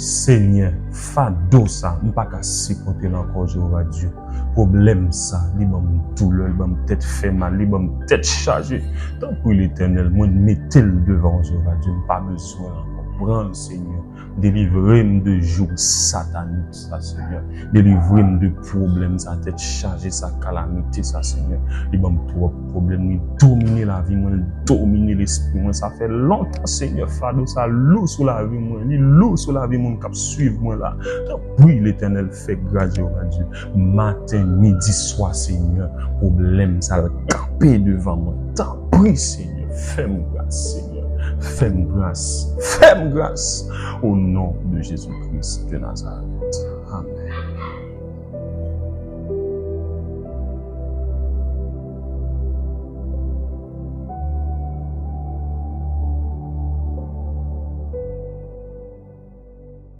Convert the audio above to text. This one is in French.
Seigneur, fado ça, m'pas qu'à supporter encore Jéhovah Dieu. Problème ça, li bam douleur, li bam tête fait mal, li bam tête chargée. Tant pour l'Éternel, moi mettez-le devant Jéhovah Dieu, pas besoin encore. Prends Seigneur, délivrez-moi de jours sataniques, ça Seigneur. Délivrez-moi de problèmes, sa tête chargée, sa calamité, ça Seigneur. Li bam trop problème, li dominer la vie, moi dominer l'esprit, moi ça fait longtemps Seigneur, fado ça lourd sur la vie moi, li lourd sur la vie mon cap suivre moi là. Oui, l'Éternel fait grâce Jéhovah Dieu. Matin, midi, soir Seigneur, problème ça va camper devant moi. T'en prie Seigneur, fais-moi grâce Seigneur. Fais-moi grâce au nom de Jésus-Christ de Nazareth. Amen.